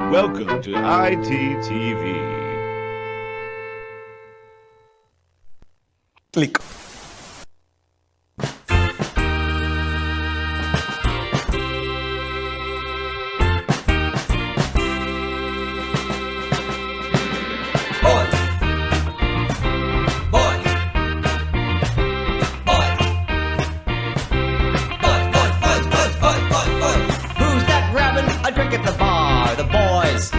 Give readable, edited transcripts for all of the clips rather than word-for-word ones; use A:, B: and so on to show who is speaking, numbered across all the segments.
A: Welcome to ITTV.
B: Click.
C: Who's that grabbing a drink at the bar? The boys.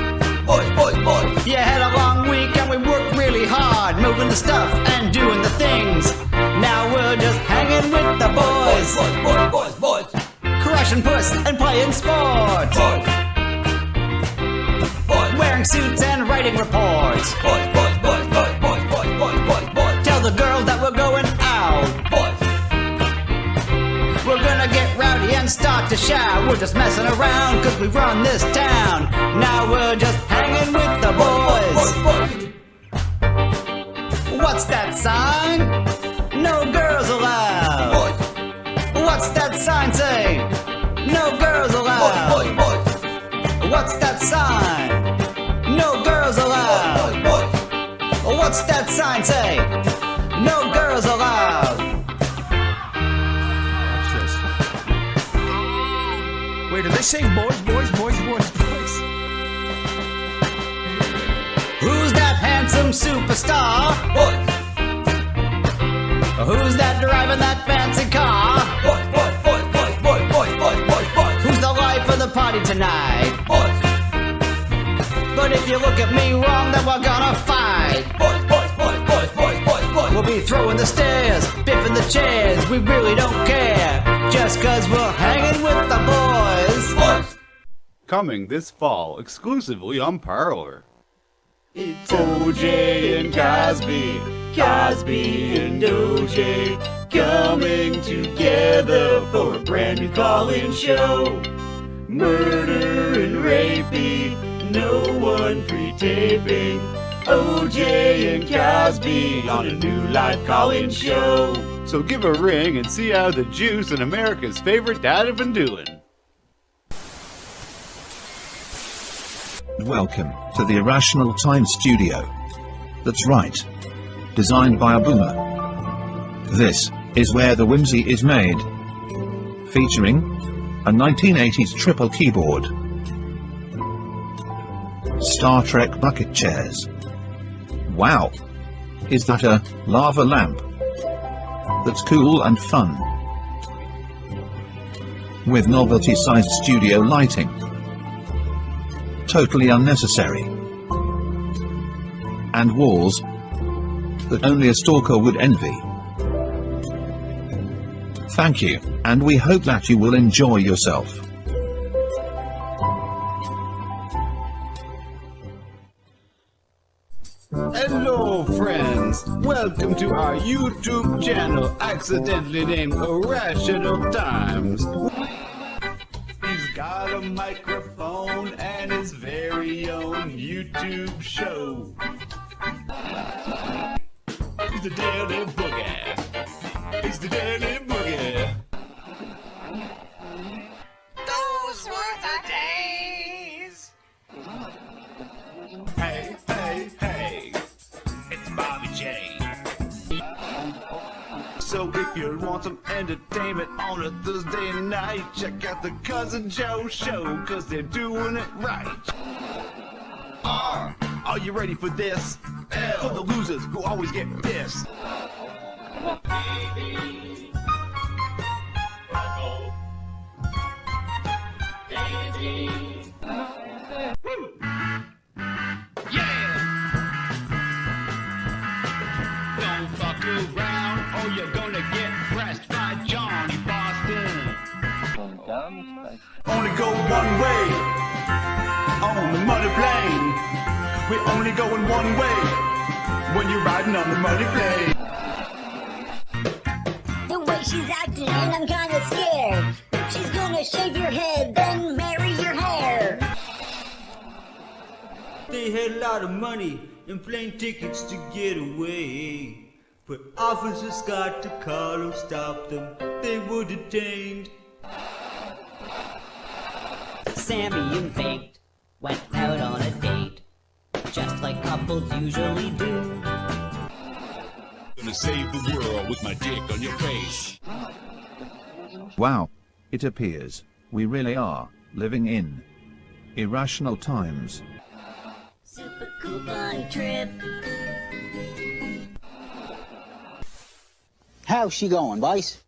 C: Boys. You had a long week and we worked really hard, moving the stuff and doing the things. Now we're just hanging with the boys. Crushing puss and playing sports. Wearing suits and writing reports. Tell the girls that we're going out. We're gonna get rowdy and start to shout. We're just messing around cause we run this town. Now we're just hanging with the boys. What's that sign? No girls allowed. What's that sign say? No girls allowed. What's that sign? No girls allowed. What's that sign say? No girls allowed.
B: Wait, did they say boys?
C: Who's that handsome superstar? Who's that driving that fancy car? Who's the life of the party tonight? But if you look at me wrong, then we're gonna fight. We'll be throwing the stairs, biffing the chairs. We really don't care, just cause we're hanging with the boys.
A: Coming this fall exclusively on Parler. It's OJ and Cosby, Cosby and OJ, coming together for a brand new call-in show. Murder and rapey, no one pre-taping. OJ and Cosby on a new live call-in show. So give a ring and see how the juice and America's favorite dad have been doing.
D: Welcome to the Irrational Time Studio. That's right. Designed by a boomer. This is where the whimsy is made. Featuring a 1980s triple keyboard, Star Trek bucket chairs. Wow! Is that a lava lamp? That's cool and fun. With novelty-sized studio lighting. Totally unnecessary. And walls that only a stalker would envy. Thank you, and we hope that you will enjoy yourself.
A: Hello friends, welcome to our YouTube channel, accidentally named Irrational Times. He's got a microphone and his very own YouTube show. He's the Daily Boogie. He's the Daily Boogie.
C: Those were the days.
A: Hey, it's Bobby J. So if you want some entertainment on a Thursday night, check out the Cousin Joe show, cause they're doing it right. R, are you ready for this? L, for the losers who always get pissed. Don't fuck around or you're gonna get pressed by Johnny Boston. Only go one way on the muddy plane. We're only going one way when you're riding on the muddy plane.
E: The way she's acting and I'm kinda scared. She's gonna shave your head, then marry your hair.
C: They had a lot of money and plane tickets to get away. But officers got to call them, stop them, they were detained.
F: Sammy and Faked went out
C: people usually do.
A: Gonna save the world with my dick on your face.
D: Wow. It appears we really are living in irrational times.
E: Super cool fun trip.
F: How's she going, boys?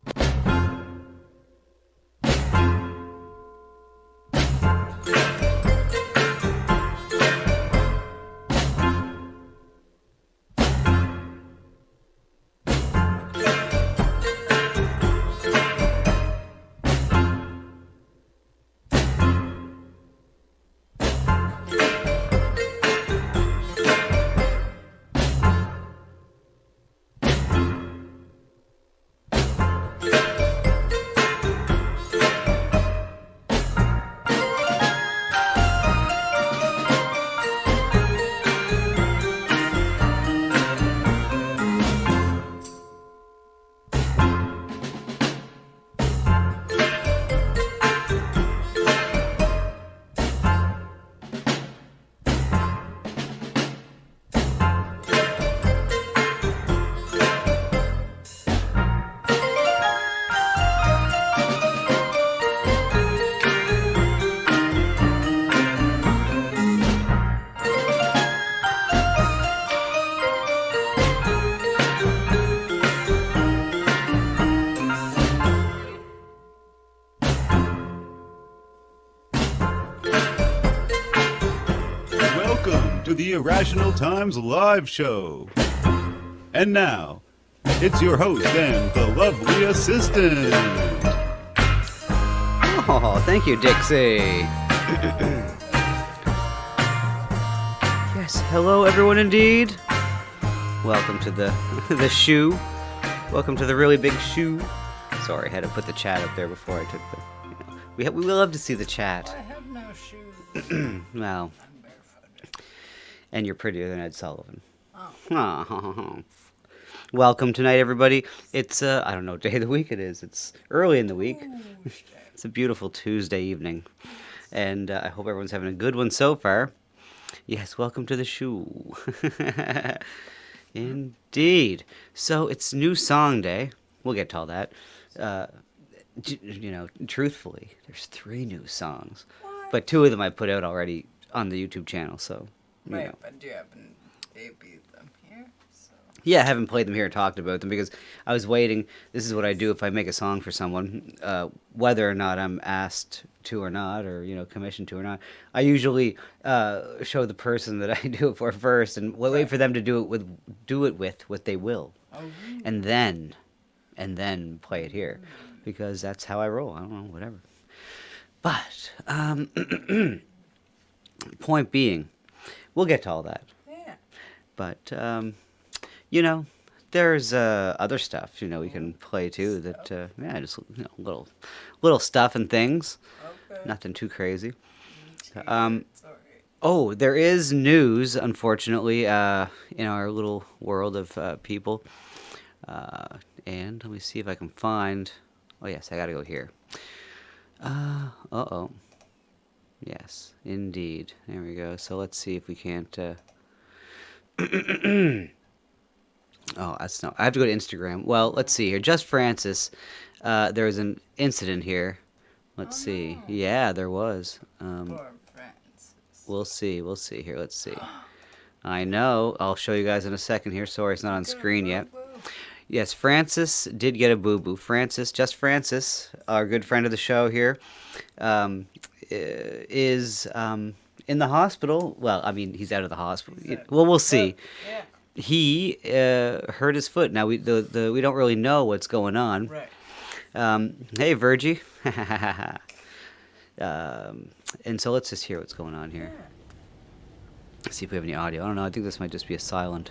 A: Welcome to the Irrational Times live show. And now, it's your host and the lovely assistant.
C: Oh, thank you, Dixie. Yes, hello everyone indeed. Welcome to the shoe. Welcome to the really big shoe. Sorry, I had to put the chat up there before I took the... We love to see the chat.
G: I have no shoes.
C: Well,
G: I'm barefooted.
C: and you're prettier than Ed Sullivan.
G: Oh.
C: Welcome tonight, everybody. It's, I don't know what day of the week it is. It's early in the week. It's a beautiful Tuesday evening. And I hope everyone's having a good one so far. Yes, welcome to the show. Indeed. So it's new song day. We'll get to all that. Truthfully, there's 3 new songs. But 2 of them I put out already on the YouTube channel, so...
G: Wait, but do you haven't debuted them here? So.
C: Yeah, I haven't played them here and talked about them because I was waiting. This is what I do if I make a song for someone, whether or not I'm asked to or not, or commissioned to or not. I usually show the person that I do it for first, and wait for them to do it with what they will, and then play it here, because that's how I roll. I don't know, whatever. But point being, we'll get to all that.
G: Yeah.
C: But, there's other stuff, we can play too that, just, little stuff and things.
G: Okay.
C: Nothing too crazy.
G: It's alright.
C: Oh, there is news, unfortunately, in our little world of people. And let me see if I can find... Oh, yes, I gotta go here. Uh-oh. Yes, indeed. There we go. So let's see if we can't... Oh, that's no... I have to go to Instagram. Well, let's see here. Just Francis. There was an incident here. Let's see.
G: No.
C: Yeah, there was.
G: Poor Francis.
C: We'll see here. Let's see. I know. I'll show you guys in a second here. Sorry, it's not on screen yet. Yes, Francis did get a boo-boo. Just Francis, our good friend of the show here, is in the hospital. Well, I mean, he's out of the hospital. Well, we'll see.
G: Yeah.
C: He hurt his foot. Now, we don't really know what's going on.
G: Right.
C: Hey, Virgie. And so let's just hear what's going on here. Let's see if we have any audio. I don't know. I think this might just be a silent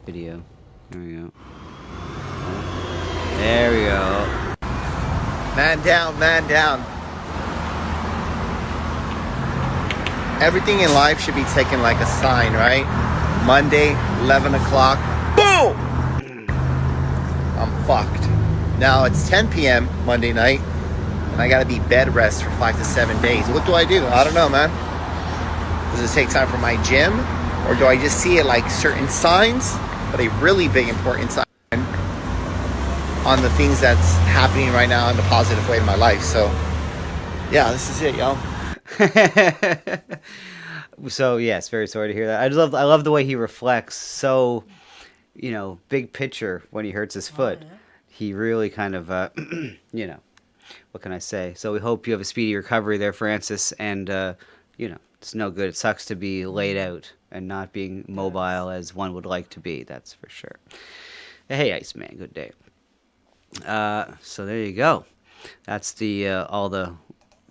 C: video. There we go. There we go.
H: Man down, man down. Everything in life should be taken like a sign, right? Monday, 11 o'clock, boom! I'm fucked. Now it's 10 p.m. Monday night, and I gotta be bed rest for 5 to 7 days. What do? I don't know, man. Does it take time for my gym? or do I just see it like certain signs, but a really big important sign on the things that's happening right now in the positive way in my life? So yeah, this is it, y'all.
C: So yes, very sorry to hear that. I love the way he reflects so, big picture when he hurts his foot. He really kind of, what can I say? So we hope you have a speedy recovery there, Francis. And, it's no good. It sucks to be laid out and not being mobile as one would like to be. That's for sure. Hey, Iceman, good day. So there you go. That's all the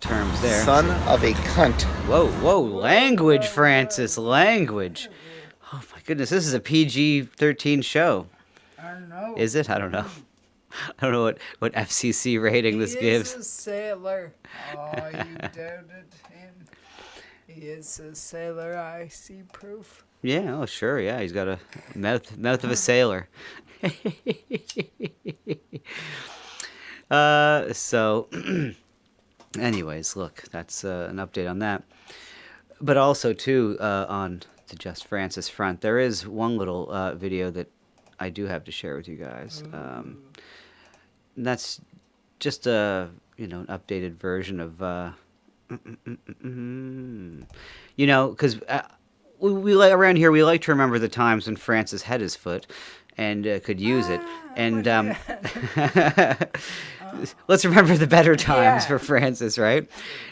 C: terms there.
H: Son of a cunt.
C: Whoa, language, Francis, language. Oh my goodness, this is a PG-13 show.
G: I don't know.
C: Is it? I don't know. I don't know what FCC rating this gives.
G: He is a sailor. Oh, you doubted him. He is a sailor. I see proof.
C: Yeah, oh sure, yeah, he's got a mouth of a sailor. So, anyways, look, that's an update on that. But also, too, on the Just Francis front, there is one little video that I do have to share with you guys. And that's just an updated version of, because we around here we like to remember the times when Francis had his foot and could use it, and let's remember the better times for Francis, right?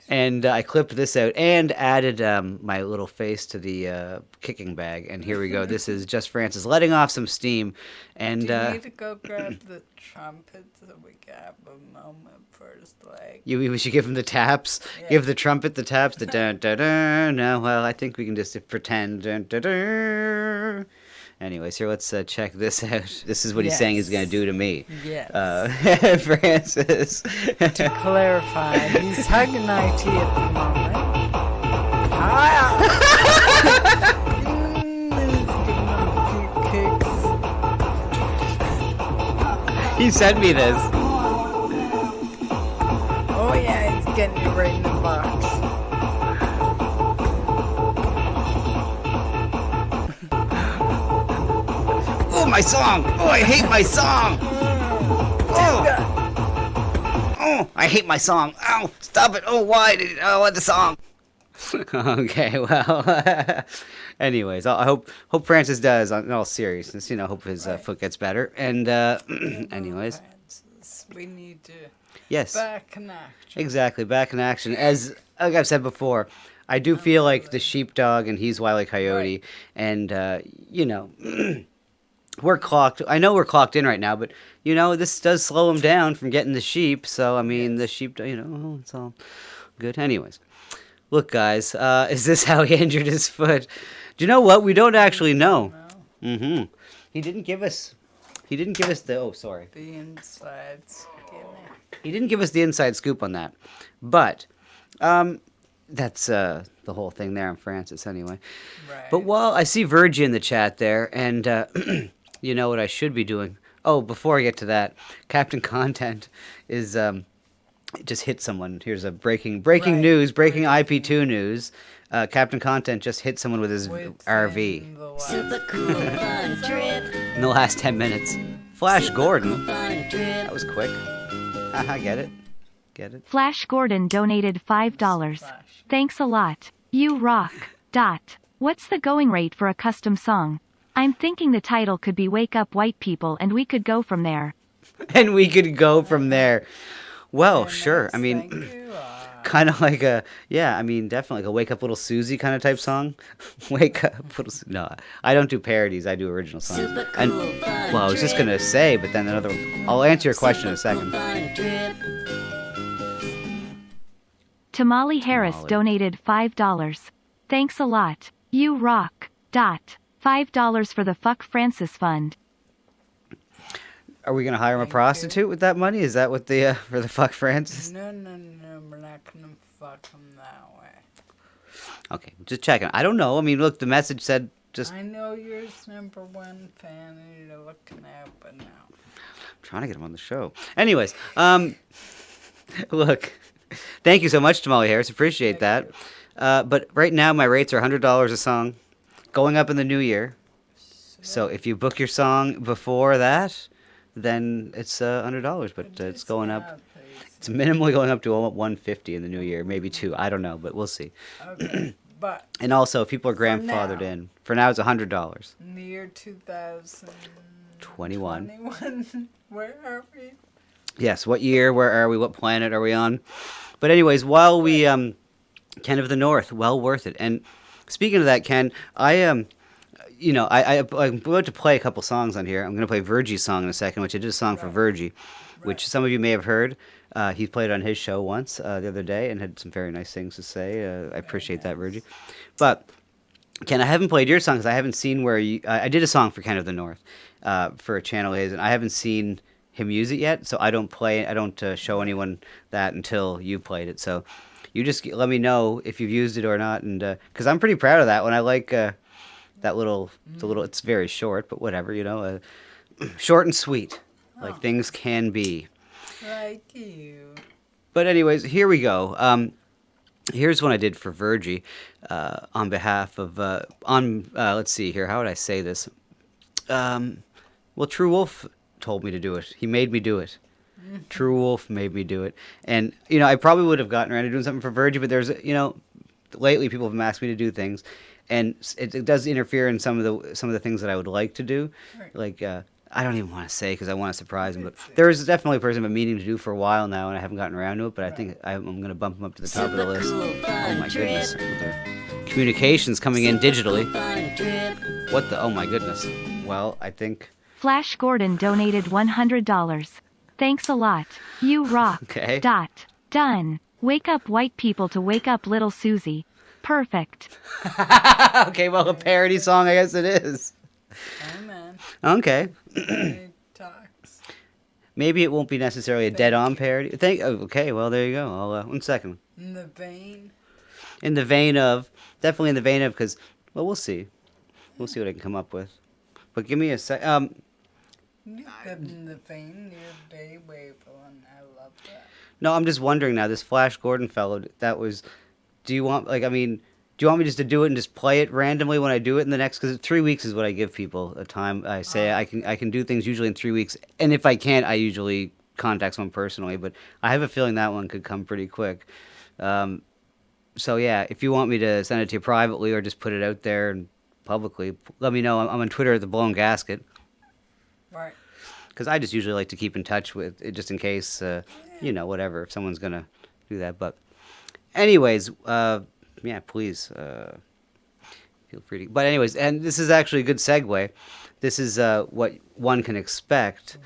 C: And I clipped this out and added my little face to the kicking bag, and here we go. This is Just Francis letting off some steam, and
G: Do you need to go grab the trumpet so we can have a moment for his leg?
C: we should give him the taps.
G: Yeah.
C: Give the trumpet the taps. The dun dun dun. No, well, I think we can just pretend. Dun, dun, dun. Anyways, here, let's check this out. This is what he's saying he's going to do to me.
G: Yes.
C: Francis.
G: To clarify, he's hugging IT at the moment. He's giving him a few kicks.
C: He sent me this.
G: Oh yeah, he's getting you right in the box.
C: Oh, my song. Oh, I hate my song. Oh, I hate my song. Ow, stop it. Oh, why did I want the song? Okay, well, anyways, I hope Francis does, in all seriousness, hope his foot gets better. And, anyways.
G: Francis, we need to
C: Yes.
G: back in action.
C: Exactly, back in action. Like I've said before, I do feel like the sheepdog and he's Wile E. Coyote. And, we're clocked. I know we're clocked in right now, but, this does slow him down from getting the sheep. So, I mean, the sheep, it's all good. Anyways. Look, guys, is this how he injured his foot? Do you know what? We don't actually know. Mm-hmm. He didn't give us the... Oh, sorry.
G: The inside skin.
C: He didn't give us the inside scoop on that. But that's the whole thing there on Francis anyway.
G: Right.
C: But while I see Virgie in the chat there, and you know what I should be doing? Oh, before I get to that, Captain Content is... just hit someone. Here's a breaking news, breaking IP2 news. Captain Content just hit someone with his RV
E: Super cool fun trip.
C: in the last 10 minutes. Flash Gordon.
E: Fun trip.
C: That was quick. Haha, get it?
F: Flash Gordon donated $5. Thanks a lot. You rock. What's the going rate for a custom song? I'm thinking the title could be Wake Up White People and we could go from there.
C: And we could go from there. Well, sure. I mean, kind of like definitely like a Wake Up Little Susie kind of type song. Wake Up Little Susie. No, I don't do parodies. I do original songs.
E: Super cool
C: And,
E: fun
C: well, I was just
E: trip.
C: going to say, but then I'll answer your question in a second.
E: Fun trip.
F: Tamale Harris
C: Tamale.
F: donated $5. Thanks a lot. You rock. $5 for the Fuck Francis Fund.
C: Are we going to hire him a prostitute with that money? Is that what for the Fuck Francis?
G: No, we're not gonna fuck him that way.
C: Okay, just checking. I don't know. I mean, look, the message said just
G: I know you're his #1 fan and you're looking out, but no.
C: trying to get him on the show. Anyways, look, thank you so much, Tamale Harris. Appreciate that. But right now, my rates are $100 a song.
I: going up in the new year. So if you book your song before that, then it's $100, but it's going up. It's minimally going up to $150 in the new year, maybe $2. I don't know, but we'll see.
G: Okay, but
I: And also, if people are grandfathered
G: now.
I: in, for now it's $100.
G: in the year
I: 21.
G: 2021, where are we?
I: Yes, what year, where are we, what planet are we on? But anyways, while we, Ken of the North, well worth it. And speaking of that, Ken, I'm about to play a couple songs on here. I'm going to play Virgie's song in a second, which I did a song for Virgie, which some of you may have heard. He played on his show once the other day and had some very nice things to say. I appreciate that, Virgie. But, Ken, I haven't played your song because I haven't seen where you... I did a song for Ken of the North for Channel Haze, and I haven't seen him use it yet, so I don't play it. I don't show anyone that until you played it. So you just let me know if you've used it or not, and because I'm pretty proud of that one. I like that little... It's very short, but whatever, short and sweet, like things can be.
G: Like you.
I: But anyways, here we go. Here's one I did for Virgie on behalf of let's see here. How would I say this? Well, True Wolf told me to do it. He made me do it. True Wolf made me do it. And I probably would have gotten around to doing something for Virgie, but there's lately people have asked me to do things, and it does interfere in some of the things that I would like to do, like. I don't even want to say because I want to surprise him, but there is definitely a person I've been meaning to do for a while now, and I haven't gotten around to it, but I think I'm going to bump him up to the top of the list. Oh my goodness. Communications coming in digitally. What the? Oh my goodness. Well, I think...
F: Flash Gordon donated $100. Thanks a lot. You rock.
I: Okay.
F: Done. Wake up white people to wake up little Susie. Perfect.
I: Okay, well, a parody song, I guess it is.
G: Amen.
I: Okay.
G: It talks.
I: Maybe it won't be necessarily a dead-on parody. Okay, well, there you go. I'll, one second.
G: In the vein.
I: Definitely in the vein of, because, well, we'll see. We'll see what I can come up with. But give me a sec.
G: You got in the vein near day wave one. I love that.
I: No, I'm just wondering now, this Flash Gordon fellow, do you want me just to do it and just play it randomly when I do it in the next, because 3 weeks is what I give people a time. I say I can do things usually in 3 weeks, and if I can't, I usually contact someone personally, but I have a feeling that one could come pretty quick. So yeah, if you want me to send it to you privately or just put it out there and publicly, let me know. I'm on Twitter at The Blown Gasket.
G: Right.
I: Because I just usually like to keep in touch with it just in case, whatever, if someone's going to do that. But anyways, yeah, please feel free to. But anyways, and this is actually a good segue. This is what one can expect.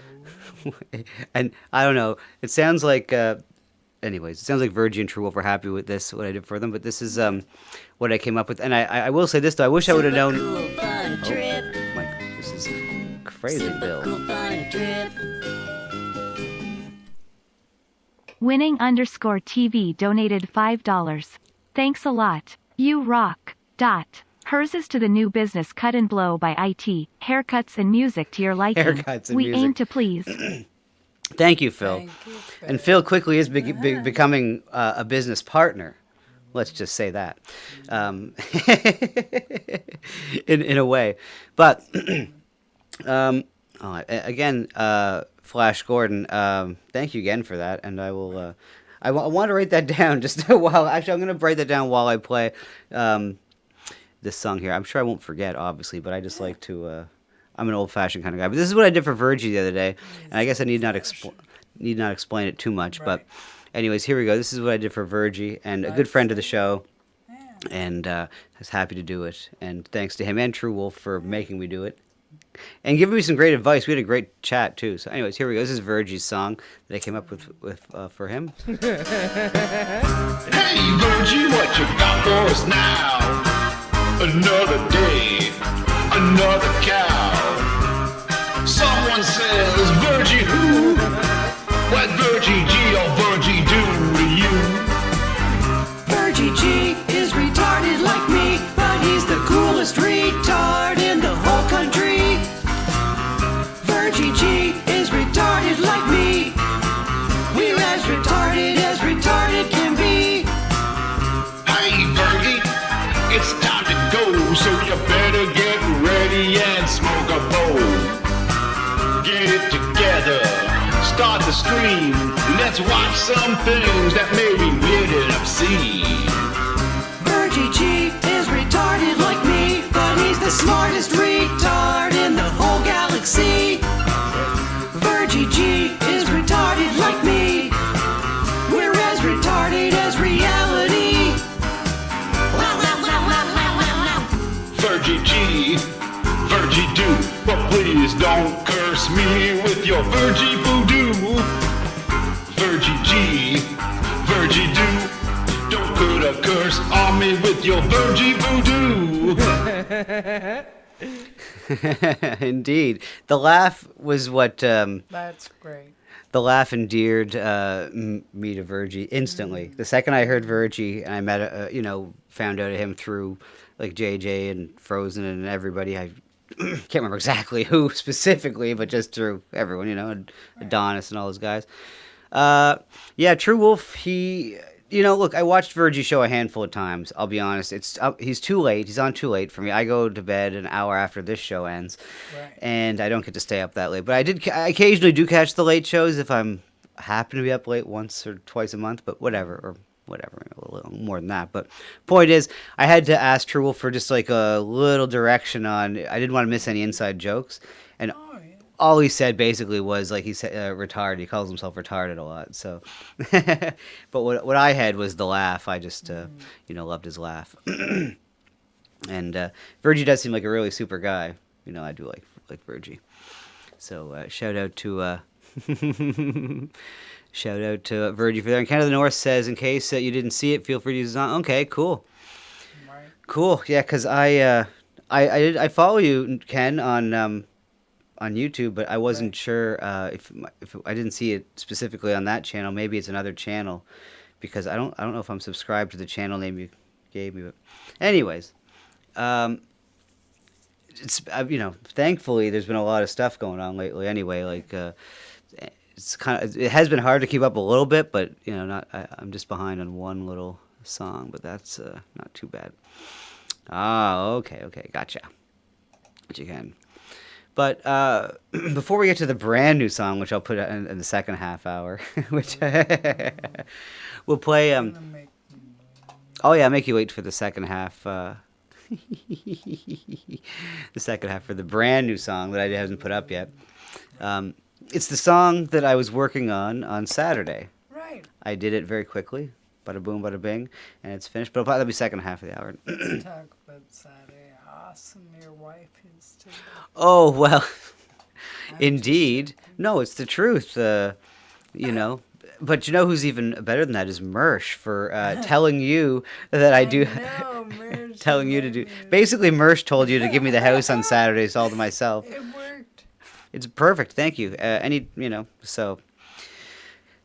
I: And I don't know. It sounds like, anyways, it sounds like Virgie and True Wolf are happy with this, what I did for them. But this is what I came up with. And I will say this, though. I wish I would have known.
E: Cool fun trip.
I: Mike, this is crazy, Bill.
E: Cool fun trip.
F: Winning_TV donated $5. Thanks a lot. You rock. Hers is to the new business Cut and Blow by IT. Haircuts and music to your liking.
I: Haircuts and
F: we
I: music.
F: aim to please.
I: Thank you, Phil.
G: Thank you, Phil.
I: And Phil quickly is becoming a business partner. Let's just say that, in a way. But again, Flash Gordon, thank you again for that. And I will. I want to write that down just a while. Actually, I'm going to write that down while I play this song here. I'm sure I won't forget, obviously, but I just like to. I'm an old-fashioned kind of guy. But this is what I did for Virgie the other day, and I guess I need not explain it too much.
G: Right.
I: But, anyways, here we go. This is what I did for Virgie, and a good friend of the show, and was happy to do it. And thanks to him and True Wolf for making me do it, and giving me some great advice. We had a great chat too. So, anyways, here we go. This is Virgie's song that I came up with for him.
B: Hey, Virgie, what you got for us now? Another day, another cow. Someone says, Virgie who? What Virgie G or Virgie do to you?
J: Virgie G is retarded like me, but he's the coolest retard in the whole country. Virgie G is retarded like me. We're as retarded can be.
B: Hey, Virgie, it's time to go, so you better the stream. Let's watch some things that may be weird and obscene.
J: Virgie G is retarded like me, but he's the smartest retard in the whole galaxy. Virgie G is retarded like me. We're as retarded as reality.
B: Virgie G, Virgie do, but please don't curse me with your Virgie voodoo. Virgie G, Virgie do, don't put a curse on me with your Virgie voodoo.
I: Indeed. The laugh was what
G: That's great.
I: the laugh endeared me to Virgie instantly. The second I heard Virgie and I met, found out of him through like JJ and Frozen and everybody. I can't remember exactly who specifically, but just through everyone, and Adonis and all those guys. Yeah, True Wolf, he... look, I watched Virgie show a handful of times. I'll be honest. He's too late. He's on too late for me. I go to bed an hour after this show ends,
G: Right.
I: and I don't get to stay up that late. But I occasionally do catch the late shows if I'm happen to be up late once or twice a month. But whatever, a little more than that. But point is, I had to ask True Wolf for just like a little direction on. I didn't want to miss any inside jokes, and all he said basically was like he said retarded. He calls himself retarded a lot. So, but what I had was the laugh. I just loved his laugh. And Virgie does seem like a really super guy. I do like Virgie. So shout out to Virgie for there. And Ken of the North says, in case you didn't see it, feel free to use it on. Okay, cool.
G: Right.
I: Cool. Yeah, because I follow you, Ken, on YouTube, but I wasn't sure if I didn't see it specifically on that channel. Maybe it's another channel, because I don't know if I'm subscribed to the channel name you gave me. But anyways, it's thankfully there's been a lot of stuff going on lately. Anyway, like it has been hard to keep up a little bit, but I'm just behind on one little song, but that's not too bad. Okay, gotcha. You can. But before we get to the brand new song, which I'll put in the second half hour, which we'll play. Oh yeah, make you wait for the second half. The second half for the brand new song that I haven't put up yet. It's the song that I was working on Saturday.
G: Right.
I: I did it very quickly, bada boom, bada bing, and it's finished. But that'll be second half of the hour.
G: Let's talk about Saturday. Awesome, your wife is too.
I: Oh, well, indeed. No, it's the truth, But who's even better than that is Mersh for telling you that I do... telling you to do... Basically, Mersh told you to give me the house on Saturdays all to myself.
G: It worked.
I: It's perfect, thank you. So...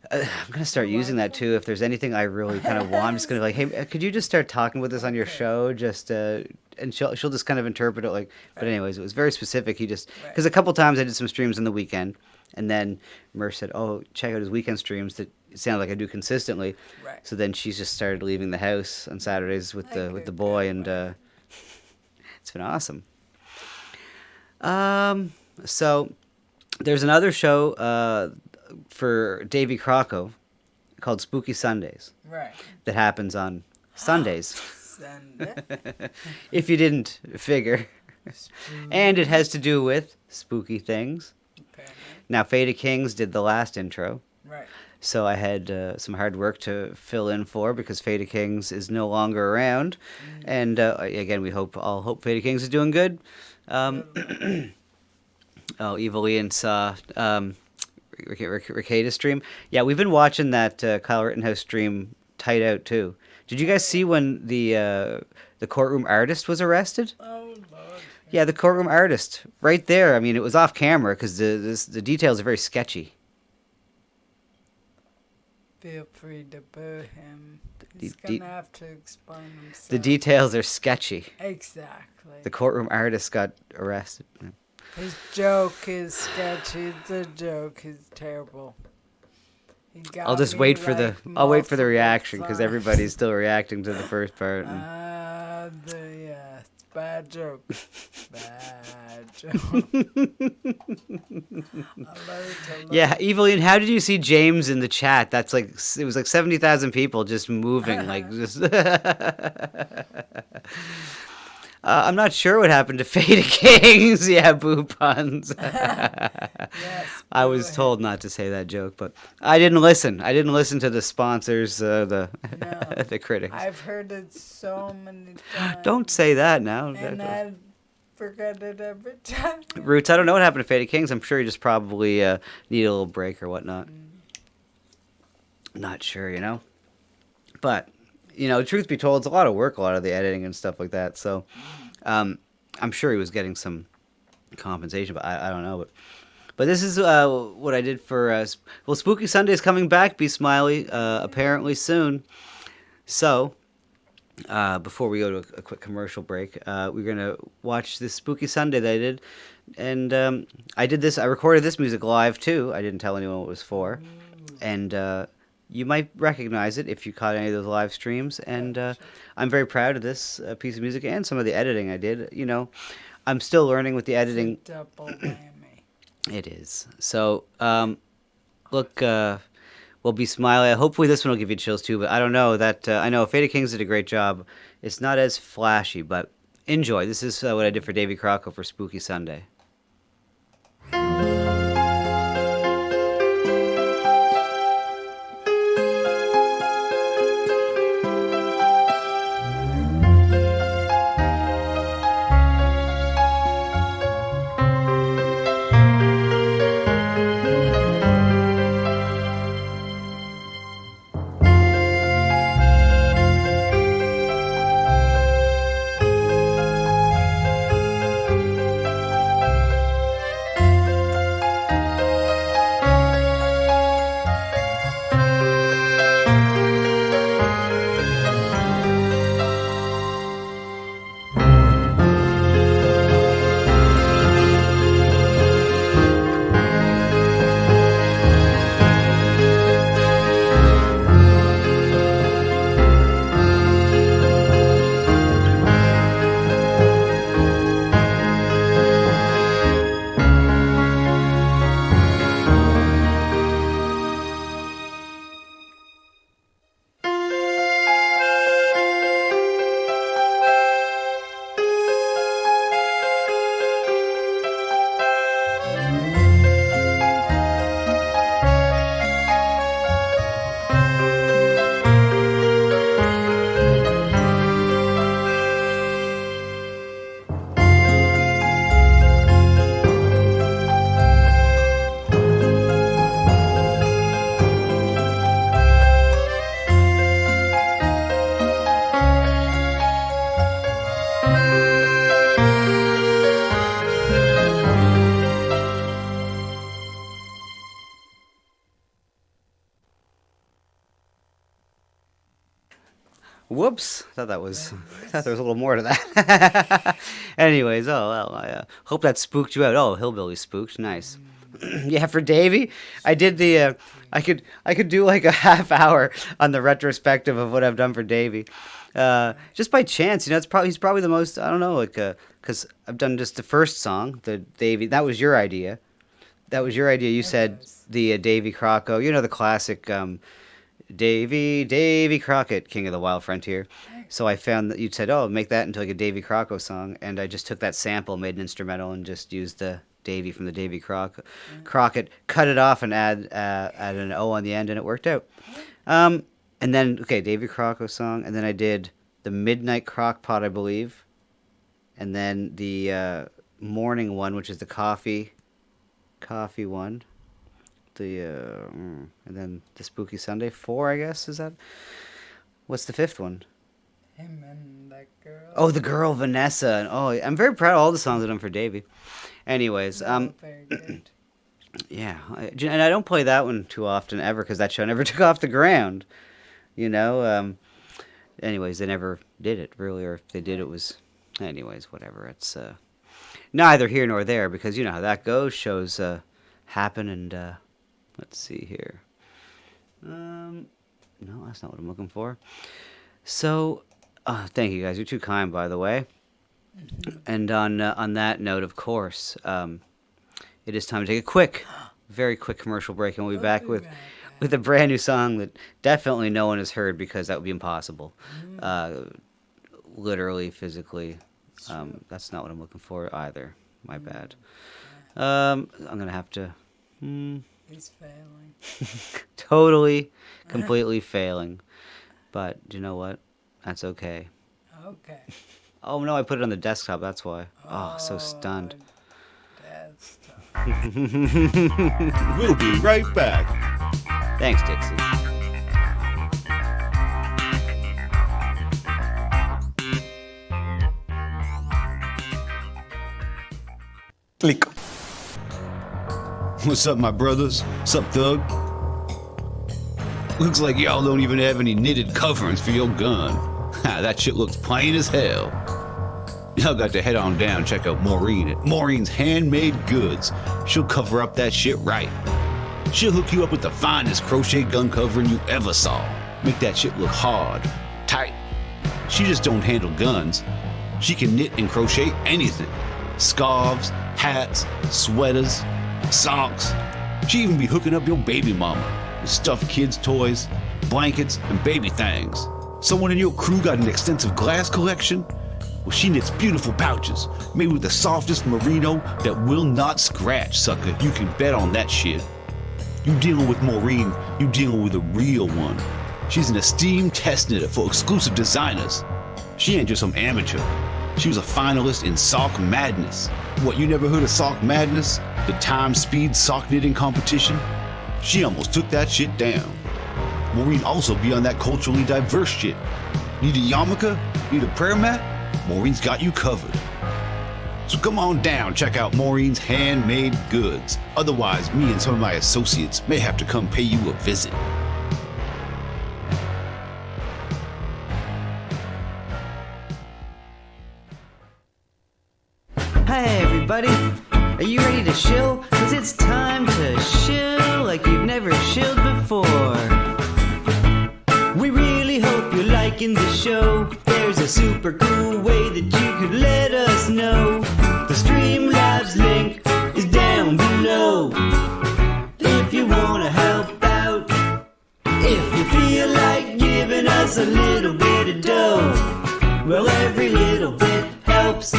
I: I'm going to start using that, too. If there's anything I really kind of want, I'm just going to be like, hey, could you just start talking with us on your show? Just... and she'll just kind of interpret it like, but anyways, it was very specific. He just, because a couple times I did some streams on the weekend, and then Mersh said, oh, check out his weekend streams that it sounded like I do consistently.
G: Right.
I: So then she's just started leaving the house on Saturdays with the boy, and it's been awesome. So there's another show for Davy Crocco called Spooky Sundays.
G: Right.
I: That happens on Sundays.
G: Sunday.
I: If you didn't figure. And it has to do with spooky things.
G: Okay.
I: Now, Fada Kings did the last intro.
G: Right.
I: So I had some hard work to fill in for, because Fada Kings is no longer around. And again, we all hope Fada Kings is doing good. Evil Ian saw Ricada stream. Yeah, we've been watching that Kyle Rittenhouse stream tight out too. Did you guys see when the courtroom artist was arrested?
G: Oh, Lord.
I: Yeah, the courtroom artist, right there. I mean, it was off camera because the details are very sketchy.
G: Feel free to boo him. He's going to have to explain himself.
I: The details are sketchy.
G: Exactly.
I: The courtroom artist got arrested.
G: His joke is sketchy. The joke is terrible.
I: I'll just wait for the wait for the reaction, because everybody's still reacting to the first part.
G: Yeah, Bad joke. Bad joke.
I: Yeah, Evelyn, how did you see James in the chat? That's like, it was like 70,000 people just moving, like just. I'm not sure what happened to Fade Kings. Yeah, boo puns. I was told not to say that joke, but I didn't listen. I didn't listen to the sponsors, the critics.
G: I've heard it so many times.
I: Don't say that now.
G: And I forget it every time.
I: Roots, I don't know what happened to Faded Kings. I'm sure you just probably need a little break or whatnot. Not sure, you know. But, you know, truth be told, it's a lot of work, a lot of the editing and stuff like that. So I'm sure he was getting some compensation, but I don't know. But this is what I did for... well, Spooky Sunday is coming back, Be Smiley, apparently soon. So... before we go to a quick commercial break, we're going to watch this Spooky Sunday that I did. And I recorded this music live too. I didn't tell anyone what it was for. And you might recognize it if you caught any of those live streams. And I'm very proud of this piece of music and some of the editing I did. You know, I'm still learning with the editing.
G: Double whammy.
I: It is. So, look... Well, Be Smiley. Hopefully this one will give you chills too, but I don't know. I know Faded Kings did a great job. It's not as flashy, but enjoy. This is what I did for Davy Crocco for Spooky Sunday. Whoops! I thought there was a little more to that. Anyways, I hope that spooked you out. Oh, Hillbilly spooked. Nice. Yeah, for Davey, I did the. I could do like a half hour on the retrospective of what I've done for Davey, just by chance. You know, he's probably the most. I don't know, like because I've done just the first song, the Davey. That was your idea. You said the Davy Crocco. You know, the classic. Davy Crockett, King of the Wild Frontier. So I found that you'd said, oh, make that into like a Davy Crocco song. And I just took that sample, made an instrumental, and just used the Davy from the Davy Crockett, cut it off and add an O on the end, and it worked out. And then, Davy Crocco song. And then I did the Midnight Crock Pot, I believe. And then the morning one, which is the coffee one. And then the Spooky Sunday 4, I guess, is that? What's the fifth one?
G: Him and that girl.
I: Oh, the girl Vanessa. And I'm very proud of all the songs I've done for Davey. Anyways,
G: very good.
I: Yeah, and I don't play that one too often ever because that show never took off the ground. You know. Anyways, they never did it really, or if they did, it was. Anyways, whatever. It's neither here nor there because you know how that goes. Shows happen and. Let's see here. No, that's not what I'm looking for. So, thank you guys. You're too kind, by the way. And on that note, of course, it is time to take a quick, very quick commercial break, and we'll be back with a brand new song that definitely no one has heard because that would be impossible. Literally, physically. That's not what I'm looking for either. My bad. I'm going to have to...
G: He's failing.
I: Totally, completely failing. But you know what? That's okay.
G: Okay.
I: Oh, no, I put it on the desktop. That's why. Oh, so stunned.
G: That's tough.
A: We'll be right back.
I: Thanks, Dixie.
H: Click.
A: What's up, my brothers? What's up, Thug? Looks like y'all don't even have any knitted coverings for your gun. Ha, that shit looks plain as hell. Y'all got to head on down and check out Maureen at Maureen's Handmade Goods. She'll cover up that shit right. She'll hook you up with the finest crochet gun covering you ever saw. Make that shit look hard, tight. She just don't handle guns. She can knit and crochet anything. Scarves, hats, sweaters, socks. She even be hooking up your baby mama with stuffed kids' toys, blankets, and baby things. Someone in your crew got an extensive glass collection? Well, she knits beautiful pouches made with the softest merino that will not scratch, sucker. You can bet on that shit. You dealing with Maureen, you dealing with a real one. She's an esteemed test knitter for exclusive designers. She ain't just some amateur. She was a finalist in Sock Madness. What, you never heard of Sock Madness? The time speed sock knitting competition? She almost took that shit down. Maureen also be on that culturally diverse shit. Need a yarmulke? Need a prayer mat? Maureen's got you covered. So come on down, check out Maureen's Handmade Goods. Otherwise, me and some of my associates may have to come pay you a visit.
C: Hi everybody, are you ready to shill? Cause it's time to shill like you've never shilled before. We really hope you're liking the show. There's a super cool way that you could let us know. The Streamlabs link is down below. If you wanna help out, if you feel like giving us a little bit of dough, well every little bit helps.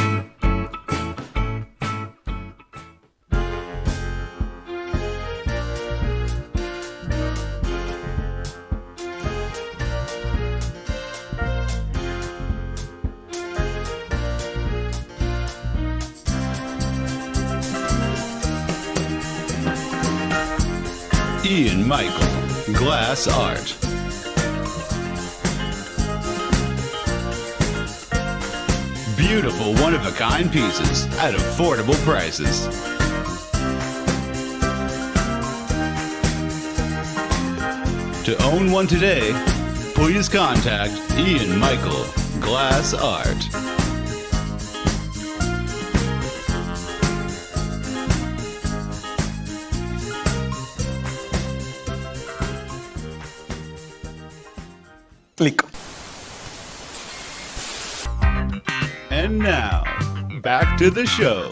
A: Ian Michael, Glass Art. Beautiful one-of-a-kind pieces at affordable prices. To own one today, please contact Ian Michael, Glass Art.
H: Click.
A: And now, back to the show.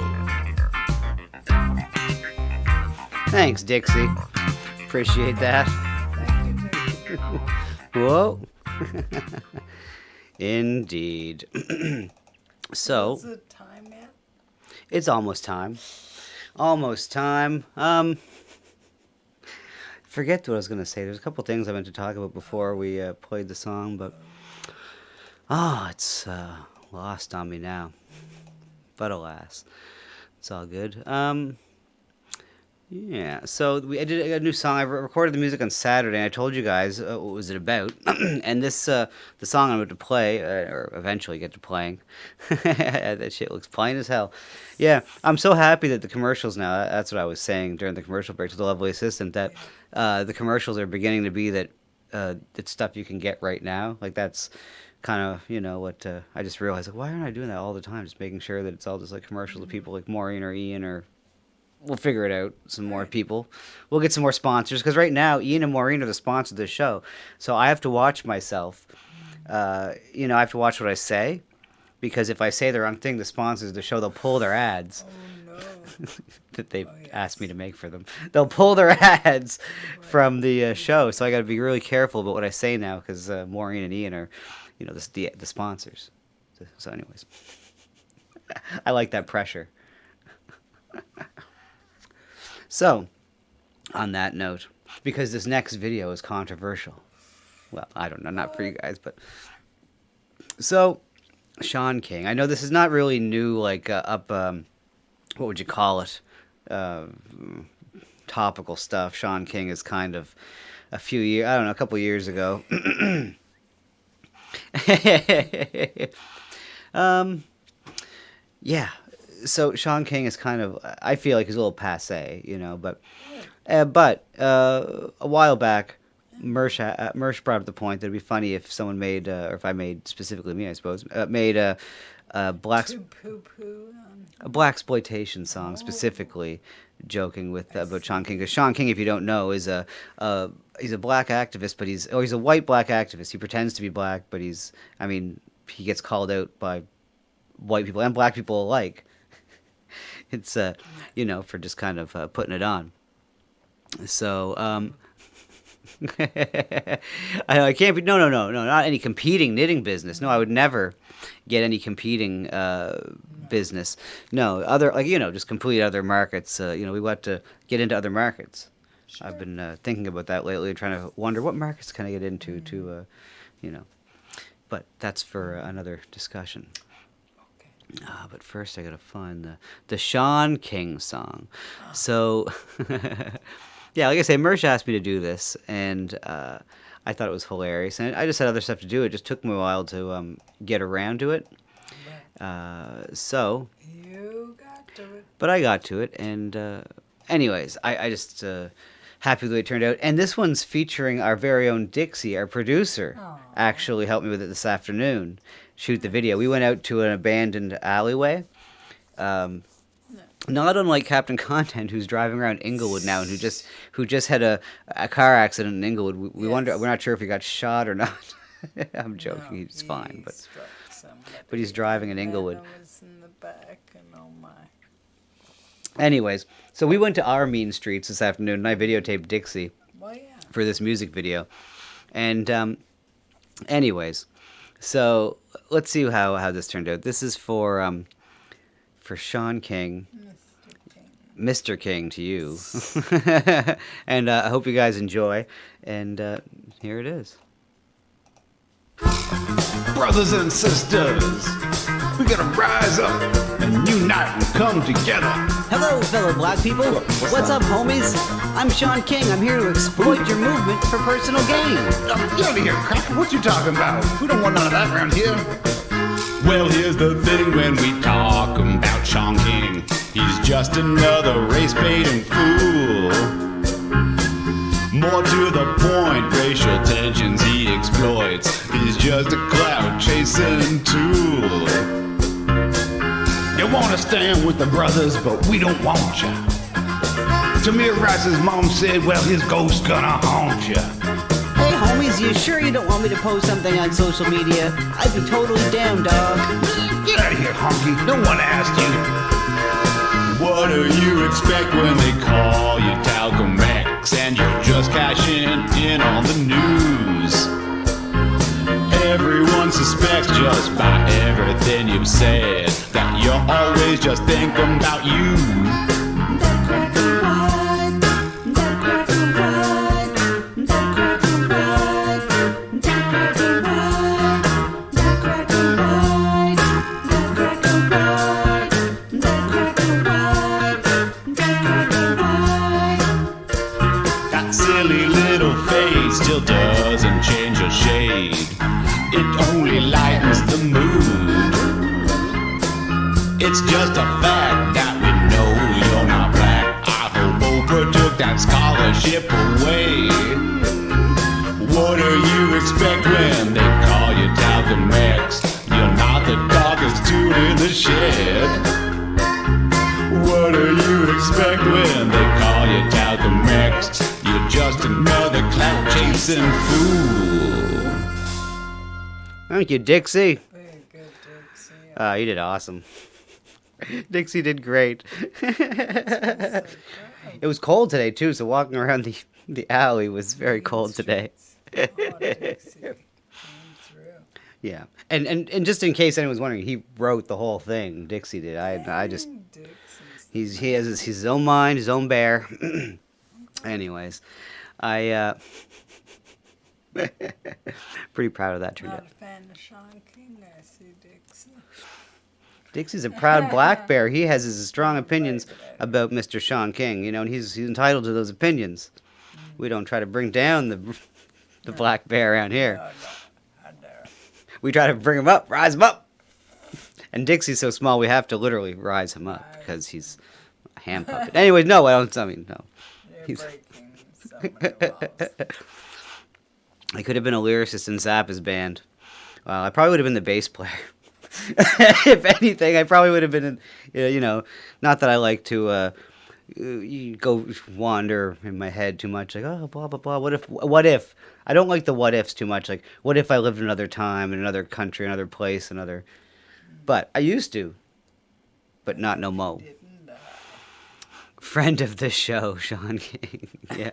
I: Thanks, Dixie. Appreciate that.
G: Thank you, Dixie.
I: Whoa. Indeed. So,
G: Is it time yet?
I: it's almost time. Almost time. Forget what I was going to say. There's a couple things I meant to talk about before we played the song, but it's lost on me now. But alas, it's all good. Yeah, so I did a new song. I recorded the music on Saturday, and I told you guys what was it about. And this, the song I'm about to play, or eventually get to playing, that shit looks plain as hell. Yeah, I'm so happy that the commercials now, that's what I was saying during the commercial break to the lovely assistant, that the commercials are beginning to be that it's stuff you can get right now. Like, that's kind of, what I just realized, like, why aren't I doing that all the time? Just making sure that it's all just like commercials of people like Maureen or Ian, or we'll figure it out. Some more people. We'll get some more sponsors, because right now Ian and Maureen are the sponsors of this show. So I have to watch myself. I have to watch what I say, because if I say the wrong thing, the sponsors of the show, they'll pull their ads that they've asked me to make for them. They'll pull their ads from the show, so I got to be really careful about what I say now, because Maureen and Ian are, the sponsors. So, anyways, I like that pressure. So, on that note, because this next video is controversial. Well, I don't know, not for you guys, but so Sean King. I know this is not really new, like what would you call it? Topical stuff. Sean King is kind of a couple years ago. Yeah. So Sean King is kind of, I feel like he's a little passé, but a while back, Mersh brought up the point that it'd be funny if someone made, or if I made, specifically me, I suppose, made a blaxploitation song specifically, joking with about Sean King. Because Sean King, if you don't know, is he's a black activist, but he's a white black activist. He pretends to be black, but he gets called out by white people and black people alike. It's for just kind of putting it on. So I can't be no, not any competing knitting business. No, I would never get any competing business. No, other just complete other markets. We want to get into other markets. Sure. I've been thinking about that lately, trying to wonder what markets can I get into to, But that's for another discussion. But first I gotta find the Sean King song. So, yeah, like I say, Mersh asked me to do this, and I thought it was hilarious. And I just had other stuff to do. It just took me a while to get around to it. So,
G: You got to it.
I: but I got to it, and anyways, I just happy with the way it turned out. And this one's featuring our very own Dixie, our producer. Actually helped me with it this afternoon. Shoot the video. We went out to an abandoned alleyway. Not unlike Captain Content, who's driving around Inglewood now, and who just had a car accident in Inglewood. We wonder. We're not sure if he got shot or not. I'm joking.
G: No,
I: he's fine, but
G: struck somebody.
I: he's driving in Inglewood.
G: Man was in the back, and oh my.
I: Anyways, so we went to our mean streets this afternoon, and I videotaped Dixie
G: Well, yeah.
I: for this music video. And anyways, so let's see how this turned out. This is for Sean King, Mr. King to you, and I hope you guys enjoy. And here it is.
A: Brothers and sisters, we gotta rise up and unite and come together.
C: Hello, fellow black people. What's up, homies? I'm Sean King. I'm here to exploit your movement for personal gain.
A: Get out of here, crack. What you talking about? We don't want none of that around here. Well, here's the thing when we talk about Sean King. He's just another race-baiting fool. More to the point, racial tensions he exploits. He's just a cloud-chasing tool. You wanna stand with the brothers, but we don't want ya. Tamir Rice's mom said, well, his ghost's gonna haunt ya.
C: Hey, homies, you sure you don't want me to post something on social media? I'd be totally down, dog.
A: Get out of here, honky. No one asked you. What do you expect when they call you Talcum X and you're just cashing in on the news? Everyone suspects just by everything you've said that you're always just thinking about you. That silly little face still doesn't change your shade. It only lightens the mood. It's just a fact that we know you're not black. I hope Oprah took that scholarship away. What do you expect when they call you Talcum X? You're not the darkest tool in the shed. What do you expect when they call you Talcum X? You're just another cloud-chasing fool.
I: Thank you, Dixie.
G: Very good, Dixie.
I: You did awesome. Dixie did great. It was cold today too, so walking around the alley was very cold today.
G: Oh, Dixie came through.
I: Yeah, and just in case anyone's wondering, he wrote the whole thing. Dixie did. I just he has his own mind, his own bear. Anyways, I pretty proud of that turned
G: Not
I: out.
G: a fan of Sean King, I see Dixie.
I: Dixie's a proud black bear. He has his strong opinions about Mr. Sean King, you know, and he's entitled to those opinions. We don't try to bring down the black bear around here.
G: No, I dare.
I: We try to bring him up, rise him up. And Dixie's so small, we have to literally rise him up because he's a hand puppet. Anyways, no, I mean, no.
G: You're
I: He's-
G: breaking so many walls.
I: I could have been a lyricist in Zappa's band. Well, I probably would have been the bass player. If anything, I probably would have been, you know, not that I like to go wander in my head too much, like, oh, blah, blah, blah. What if? I don't like the what ifs too much. Like, what if I lived in another time, in another country, another place, another. But I used to. But not no mo.
G: Didn't
I: Friend of the show, Sean King. Yeah.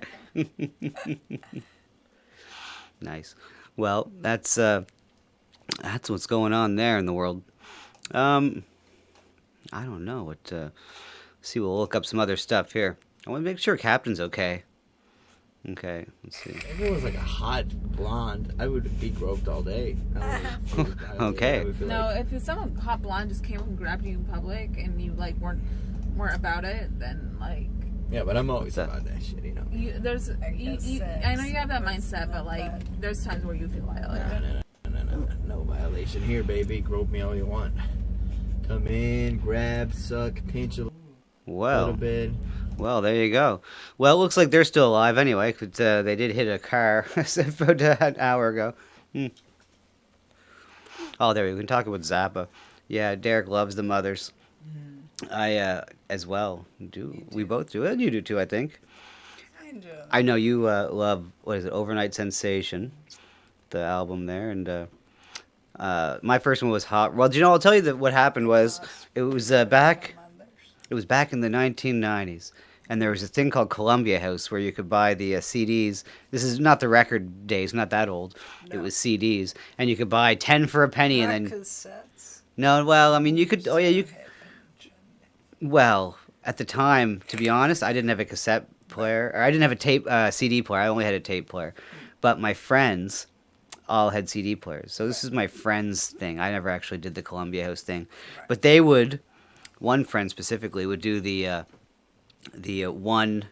I: Nice. Well, that's what's going on there in the world. I don't know what. See, we'll look up some other stuff here. I want to make sure Captain's okay. Okay, let's see.
K: If it was like a hot blonde, I would be groped all day.
I: Okay.
L: No, if someone hot blonde just came up and grabbed you in public and you like weren't about it, then like.
K: Yeah, but I'm always
I: What's that?
K: about that shit, you know.
L: I know you have that mindset, but like there's times where you feel violated.
K: No violation here, baby. Grope me all you want. Come in, grab, suck, pinch a
I: Well,
K: little bit.
I: well, there you go. Well, it looks like they're still alive anyway, 'cause they did hit a car about an hour ago. Oh, there we can talk about Zappa. Yeah, Derek loves the Mothers. I as well do. We both do. And you do too, I think.
G: Kind of.
I: I know you love, what is it, Overnight Sensation, the album there, and my first one was Hot. Well, do you know? I'll tell you that what happened was it was back. It was back in the 1990s, and there was a thing called Columbia House where you could buy the CDs. This is not the record days, not that old. It was CDs, and you could buy 10 for a penny,
G: Not
I: and then
G: cassettes.
I: no, well, I mean, you could. Oh yeah, you. Well, at the time, to be honest, I didn't have a cassette player, or I didn't have a tape CD player. I only had a tape player, but my friends all had CD players. So this is my friends' thing. I never actually did the Columbia House thing, but they would. One friend specifically would do the 1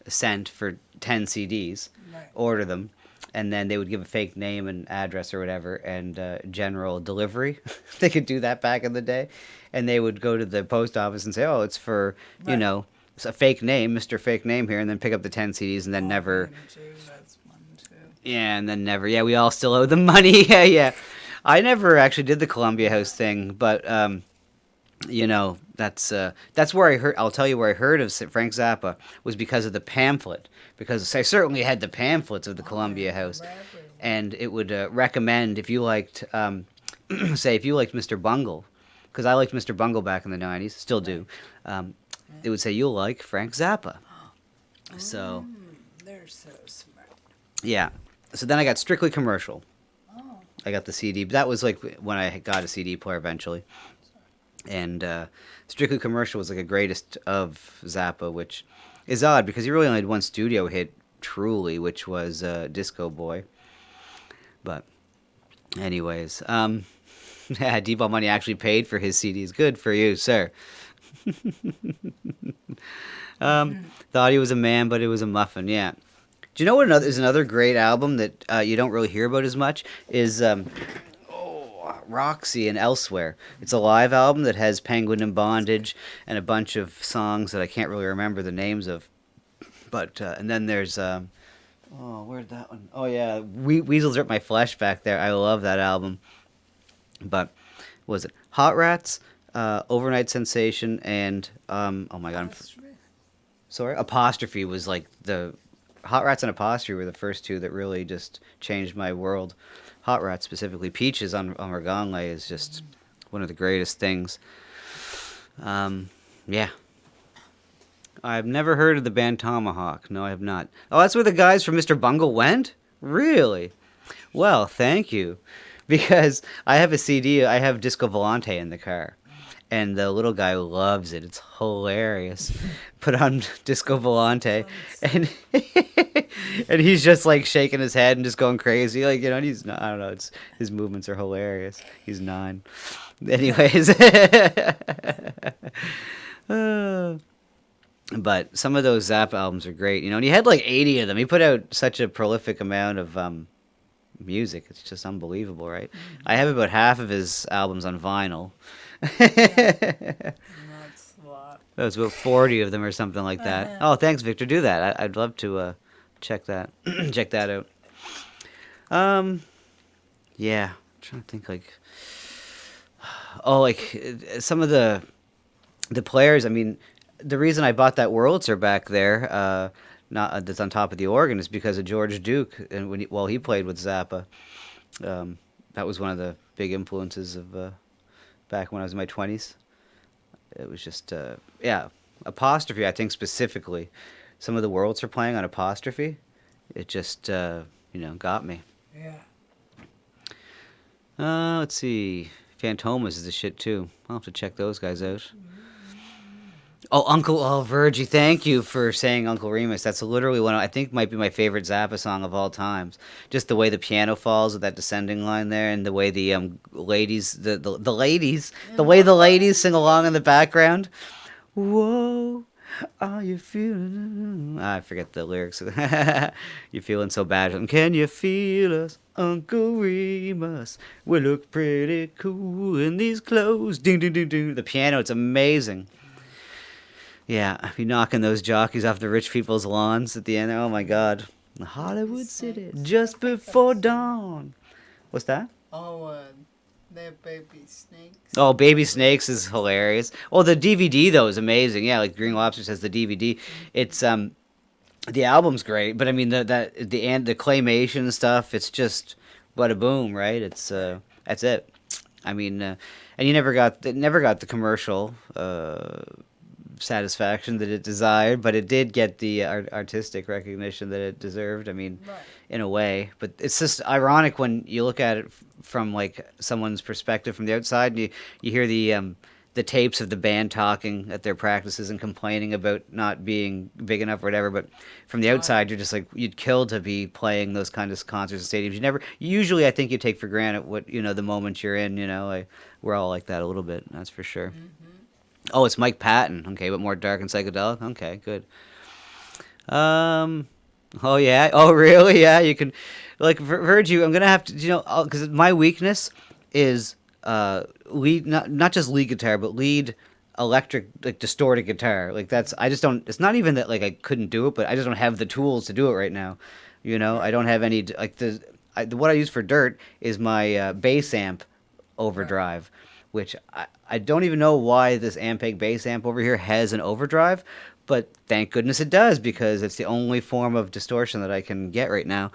I: cent for 10 CDs,
G: Right.
I: order them, and then they would give a fake name and address or whatever, and general delivery. They could do that back in the day, and they would go to the post office and say, "Oh, it's for you
G: Right.
I: know, it's a fake name, Mr. Fake Name here," and then pick up the 10 CDs, and then never.
G: That's one, too.
I: Yeah, and then never. Yeah, we all still owe them money. Yeah, yeah. I never actually did the Columbia House thing, but you know, that's where I heard. I'll tell you where I heard of Frank Zappa was because of the pamphlet. Because I certainly had the pamphlets of the Columbia House, and it would recommend if you liked, say, if you liked Mr. Bungle, because I liked Mr. Bungle back in the '90s, still do. It would say you'll like Frank Zappa. So.
G: They're so smart.
I: Yeah. So then I got Strictly Commercial.
G: Oh.
I: I got the CD. But that was like when I got a CD player eventually. And Strictly Commercial was like a greatest of Zappa, which is odd because he really only had one studio hit, truly, which was Disco Boy. But anyways, yeah, D-Ball Money actually paid for his CDs. Good for you, sir. Thought he was a man, but it was a muffin, yeah. Do you know what is another great album that you don't really hear about as much? Is Roxy and Elsewhere. It's a live album that has Penguin in Bondage and a bunch of songs that I can't really remember the names of. But, and then there's, where'd that one? Oh, yeah, Weasels Rip My Flesh back there. I love that album. But, what was it Hot Rats, Overnight Sensation, and, oh my god, sorry? Apostrophe was like the, Hot Rats and Apostrophe were the first two that really just changed my world. Hot Rats specifically. Peaches on Reganle is just one of the greatest things. Yeah. I've never heard of the band Tomahawk. No, I have not. Oh, that's where the guys from Mr. Bungle went? Really? Well, thank you. Because I have a CD, I have Disco Volante in the car. And the little guy loves it. It's hilarious. Put on Disco Volante. And and he's just like shaking his head and just going crazy. Like, and he's not, I don't know, his movements are hilarious. He's 9. Anyways. But some of those Zappa albums are great, and he had like 80 of them. He put out such a prolific amount of music. It's just unbelievable, right? I have about half of his albums on vinyl.
G: That's a lot.
I: There's about 40 of them or something like that. Oh, thanks, Victor. Do that. I'd love to check that check that out. Yeah, I'm trying to think like some of the players. I mean, the reason I bought that Wurlitzer back there, that's on top of the organ, is because of George Duke, and while he played with Zappa. That was one of the big influences of back when I was in my 20s. It was just Apostrophe. I think specifically, some of the Wurlitzer playing on Apostrophe, it just got me.
G: Yeah.
I: Let's see, Fantomas is the shit too. I'll have to check those guys out. Oh, Virgie, thank you for saying Uncle Remus. That's literally one I think might be my favorite Zappa song of all times. Just the way the piano falls with that descending line there, and the way the ladies, the way the ladies sing along in the background. Whoa, are you feeling? I forget the lyrics. You're feeling so bad. Can you feel us, Uncle Remus? We look pretty cool in these clothes. Ding, ding, ding, ding. The piano, it's amazing. Yeah, I'd be knocking those jockeys off the rich people's lawns at the end. Oh my God. Hollywood City, just before dawn. What's that?
G: Oh, they're baby snakes.
I: Oh, Baby Snakes is hilarious. Oh, the DVD though is amazing. Yeah, like Green Lobster says, the DVD. It's the album's great, but I mean the claymation stuff. It's just bada boom, right? It's that's it. I mean, and you never got the commercial satisfaction that it desired, but it did get the artistic recognition that it deserved. I mean,
G: Right.
I: in a way, but it's just ironic when you look at it from like someone's perspective from the outside, and you hear the tapes of the band talking at their practices and complaining about not being big enough or whatever. But from the outside, you're just like, you'd kill to be playing those kind of concerts in stadiums. Usually I think you take for granted what, the moment you're in, we're all like that a little bit. That's for sure. Oh, it's Mike Patton. Okay, but more dark and psychedelic. Okay, good. Oh yeah. Oh really? Yeah, you can, like Virgie. I'm gonna have to, because my weakness is lead, not just lead guitar, but lead electric, like distorted guitar. Like I just don't. It's not even that like I couldn't do it, but I just don't have the tools to do it right now. I don't have any like what I use for dirt is my bass amp overdrive, which I don't even know why this Ampeg bass amp over here has an overdrive, but thank goodness it does, because it's the only form of distortion that I can get right now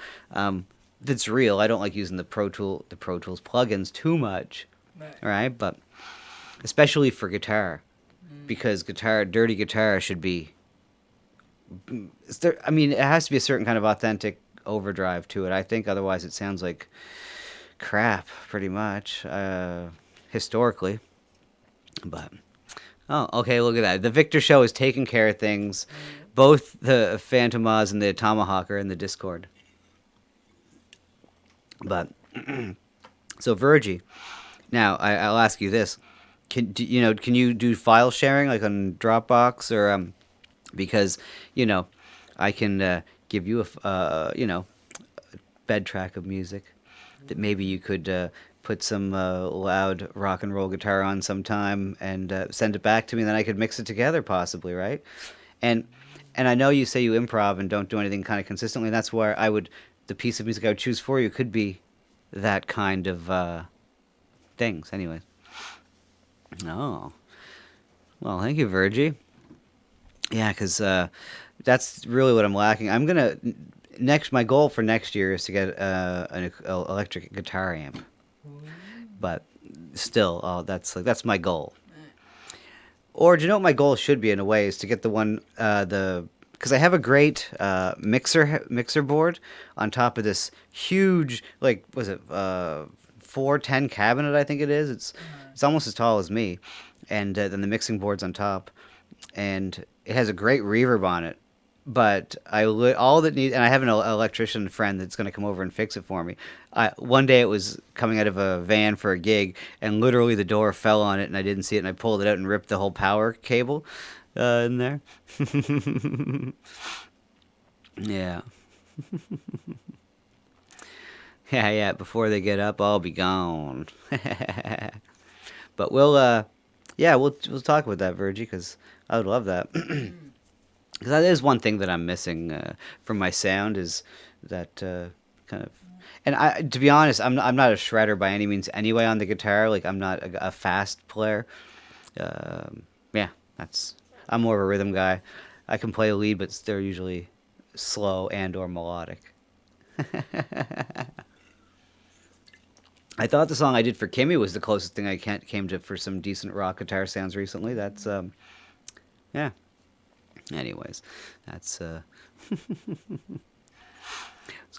I: that's real. I don't like using the Pro Tools plugins too much, right? But especially for guitar, because dirty guitar should be, I mean, it has to be a certain kind of authentic overdrive to it, I think, otherwise it sounds like crap pretty much. Historically, but okay, look at that. The Victor Show is taking care of things. Both the Phantom-Oz and the Tomahawk are in the Discord. But so Virgie, now I'll ask you this: can you do file sharing like on Dropbox or because I can give you a bed track of music that maybe you could put some loud rock and roll guitar on sometime and send it back to me, and then I could mix it together possibly, right? And I know you say you improv and don't do anything kind of consistently, and that's where the piece of music I would choose for you could be that kind of things. Anyway. Oh. Well, thank you, Virgie. Yeah, because that's really what I'm lacking. I'm going to... My goal for next year is to get an electric guitar amp. But still, that's my goal. Or do you know what my goal should be in a way is to get the one because I have a great mixer board on top of this huge, like, was it 410 cabinet? I think it is. It's almost as tall as me, and then the mixing board's on top, and it has a great reverb on it. But all that needs, and I have an electrician friend that's going to come over and fix it for me. One day it was coming out of a van for a gig, and literally the door fell on it, and I didn't see it, and I pulled it out and ripped the whole power cable in there. Yeah. Yeah. Before they get up, I'll be gone. But we'll talk about that, Virgie, because I would love that. Because that is one thing that I'm missing from my sound is that kind of, and to be honest, I'm not a shredder by any means anyway on the guitar. Like I'm not a fast player. Yeah, I'm more of a rhythm guy. I can play a lead, but they're usually slow and or melodic. I thought the song I did for Kimmy was the closest thing I came to for some decent rock guitar sounds recently. That's yeah. Anyways, that's what's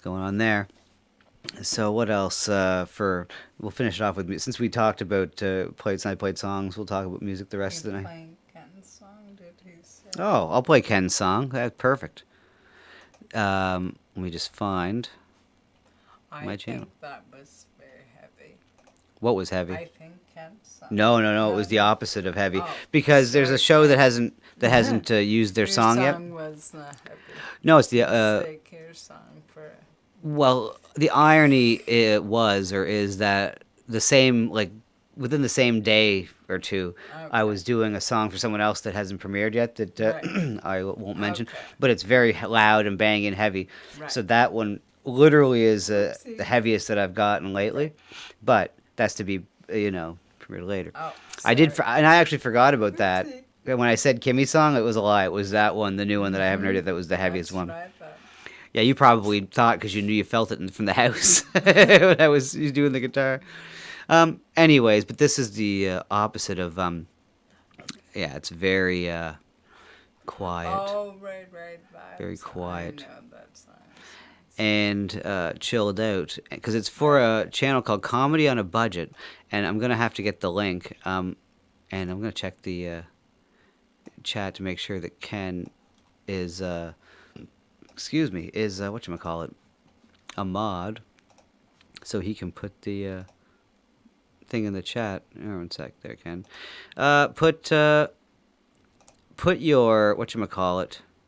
I: going on there. So what else? We'll finish it off with since we talked about played songs. We'll talk about music the rest of the night.
G: Playing Ken's song, did he say?
I: Oh, I'll play Ken's song. That's perfect. Let me just find my channel.
G: I think that was very heavy.
I: What was heavy?
G: I think Ken's song.
I: No. It was the opposite of heavy because there's a show that hasn't used their song yet.
G: Your song was not heavy.
I: No, it's the
G: Take your song for it.
I: Well, the irony is that the same, like, within the same day or two, I was doing a song for someone else that hasn't premiered yet that I won't mention, but it's very loud and banging and heavy.
G: Right.
I: So that one literally is the heaviest that I've gotten lately, but that's to be, premiered later.
G: Oh,
I: and I actually forgot about that. When I said Kimmy's song, it was a lie. It was that one, the new one that I haven't heard yet, that was the heaviest one. Yeah, you probably thought because you knew you felt it from the house when I was doing the guitar. Anyways, but this is the opposite of, it's very quiet.
G: Oh, right.
I: Very quiet.
G: I know that song.
I: And chilled out. Because it's for a channel called Comedy on a Budget. And I'm going to have to get the link. And I'm going to check the chat to make sure that Ken is, whatchamacallit, a mod. So he can put the thing in the chat. Oh, one sec there, Ken. Put your,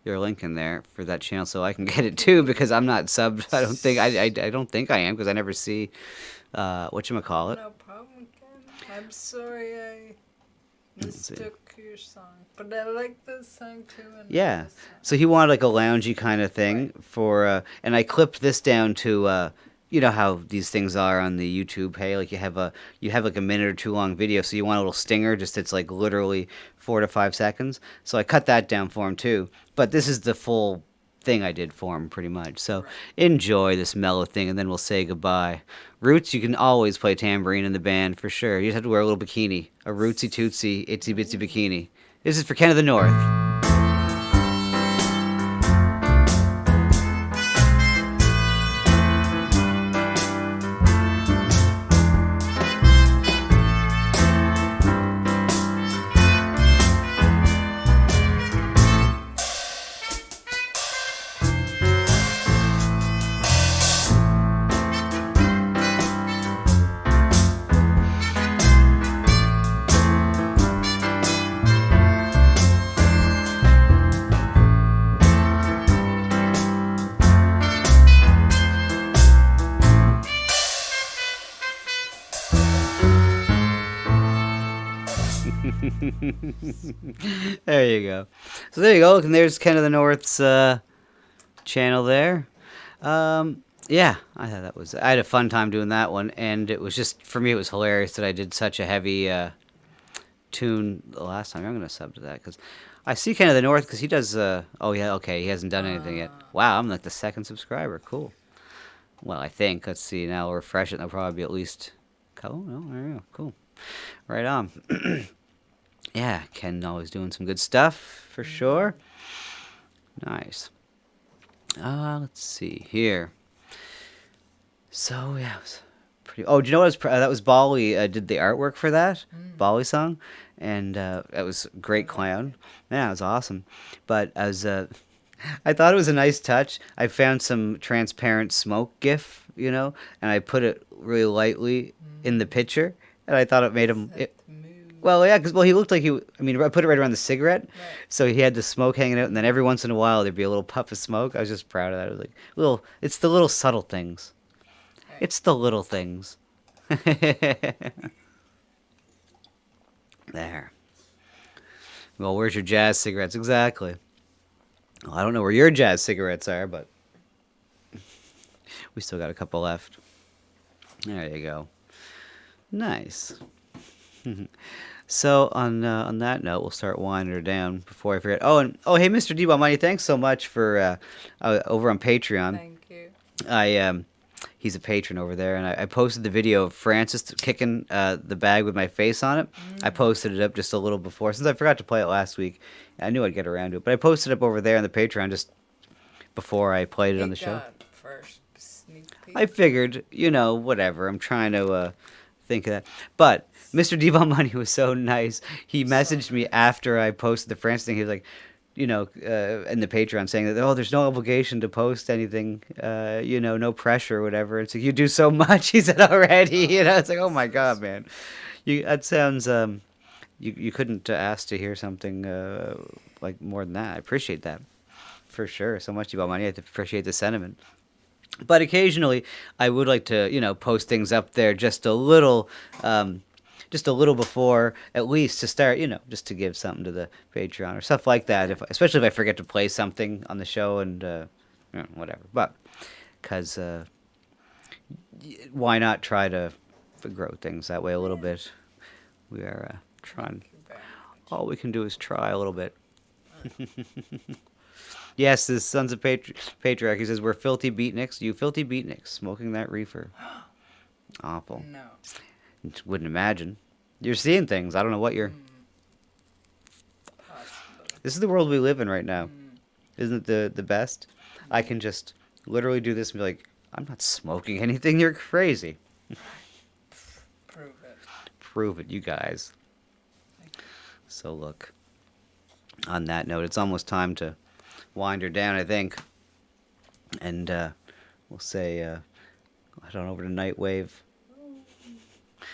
I: your link in there for that channel so I can get it too, because I'm not subbed. I don't think I am, because I never see,
G: No problem, Ken. I'm sorry I mistook your song, but I like this song too.
I: Yeah. So he wanted like a loungy kind of thing for, and I clipped this down to, you know how these things are on the YouTube. Hey, like you have like a minute or two long video, so you want a little stinger. Just it's like literally 4 to 5 seconds. So I cut that down for him too. But this is the full thing I did for him pretty much. So enjoy this mellow thing, and then we'll say goodbye. Roots, you can always play tambourine in the band for sure. You just have to wear a little bikini, a rootsy tootsy itsy bitsy bikini. This is for Ken of the North. There you go. So there you go. And there's Ken of the North's channel there. Yeah, I thought I had a fun time doing that one, and it was just, for me, it was hilarious that I did such a heavy tune the last time. I'm going to sub to that, because I see Ken of the North, because he does, he hasn't done anything yet. Wow, I'm like the 2nd subscriber. Cool. Well, I think. Let's see. Now I'll refresh it, and there'll probably be at least a Cool. Oh, there you go. Cool. Right on. Yeah, Ken always doing some good stuff for sure. Nice. Let's see here. So yeah, it was pretty. Oh, do you know what? That was Bali. Did the artwork for that Bali song, and that was Great Clown. Yeah, it was awesome. But as I thought it was a nice touch. I found some transparent smoke GIF, and I put it really lightly in the picture, and I thought it made him. Well, yeah, because he looked like I put it right around the cigarette, so he had the smoke hanging out, and then every once in a while there'd be a little puff of smoke. I was just proud of that. I was like, it's the little subtle things. Right. It's the little things. There. Well, where's your jazz cigarettes? Exactly. Well, I don't know where your jazz cigarettes are, but we still got a couple left. There you go. Nice. So on that note, we'll start winding her down before I forget. Hey, Mr. D-Ball Money, thanks so much for over on Patreon.
G: Thank you.
I: He's a patron over there, and I posted the video of Francis kicking the bag with my face on it. I posted it up just a little before, since I forgot to play it last week. I knew I'd get around to it, but I posted it up over there on the Patreon just before I played it on the show.
G: First sneak peek.
I: I figured, whatever. I'm trying to think of that. But Mr. D-Ball Money was so nice. He messaged me after I posted the Francis thing. He was like, in the Patreon saying that, there's no obligation to post anything, no pressure or whatever. It's like, you do so much, he said already. It's like, oh my God, man. That sounds, you couldn't ask to hear something like more than that. I appreciate that. For sure. So much about money. I appreciate the sentiment. But occasionally, I would like to, post things up there just a little before, at least to start, just to give something to the Patreon or stuff like that. Especially if I forget to play something on the show and whatever. But because why not try to grow things that way a little bit? We are trying. All we can do is try a little bit. Yes, the Sons of Patriarch. He says, we're filthy beatniks. You filthy beatniks smoking that reefer. Awful.
G: No.
I: Wouldn't imagine. You're seeing things. I don't know what you're... This is the world we live in right now. Isn't it the best? I can just literally do this and be like, I'm not smoking anything. You're crazy.
G: Prove it.
I: Prove it, you guys. So look, on that note, it's almost time to wind her down, I think. And we'll say, head on over to Nightwave.